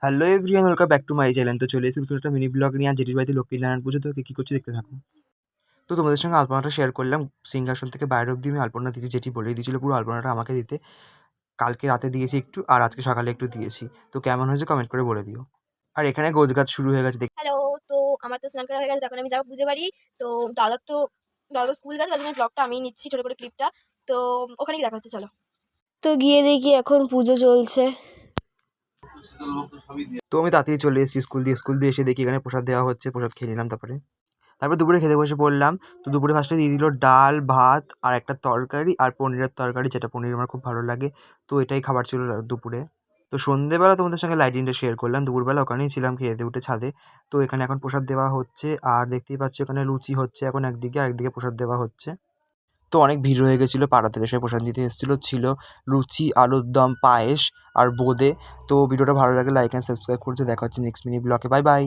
Hello everyone, welcome back to my channel. তো চলে এসেছি নতুন একটা মিনি ব্লগ নিয়ে। আর জেঠির বাড়িতে লক্ষ্মীনারায়ণ পুজো, তো কী করছি দেখতে থাকো। তো তোমাদের সঙ্গে আলপনাটা শেয়ার করলাম। সিংহাসন থেকে বাইরে অব্দি আমি আলপনা দিয়েছি, জেঠি বলেই দিয়েছিল পুরো আলপনাটা আমাকে দিতে। কালকে রাতে দিয়েছি একটু, আর আজকে সকালে একটু দিয়েছি। তো কেমন হয়েছে কমেন্ট করে বলে দিও। আর এখানে গোছগাছ শুরু হয়ে গেছে। হ্যালো। তো আমার তো স্নান করা হয়ে গেছে, তখন আমি যাবো পুজো বাড়ি। তো দাদা স্কুল গেছে, তার জন্য ব্লগটা আমি নিচ্ছি, ছোট করে ক্লিপটা। তো ওখানে কি দেখা হচ্ছে, চলো। তো গিয়ে দেখি এখন পুজো চলছে। তো আমি তাড়াতাড়ি চলে এসেছি স্কুল দিয়ে এসে দেখি এখানে প্রসাদ দেওয়া হচ্ছে। প্রসাদ খেয়ে নিলাম। তারপরে দুপুরে খেতে বসে পড়লাম। তো দুপুরে ফার্স্টে দিয়ে দিল ডাল ভাত আর একটা তরকারি আর পনিরের তরকারি, যেটা পনির আমার খুব ভালো লাগে। তো এটাই খাবার ছিল দুপুরে। তো সন্ধেবেলা তোমাদের সঙ্গে লাইটিংটা শেয়ার করলাম। দুপুরবেলা ওখানেই ছিলাম খেয়ে উঠে ছাদে। তো এখানে এখন প্রসাদ দেওয়া হচ্ছে, আর দেখতেই পাচ্ছ এখানে লুচি হচ্ছে এখন একদিকে, আরেকদিকে প্রসাদ দেওয়া হচ্ছে। তো অনেক ভিড় হয়ে গেছিলো, পাড়া থেকে সবাই প্রসাদ দিতে এসেছিলো। ছিল লুচি, আলুর দম, পায়েস আর বোঁদে। তো ভিডিওটা ভালো লাগে লাইক অ্যান্ড সাবস্ক্রাইব করতে। দেখা হচ্ছে নেক্সট মিনি ব্লগে। Bye bye.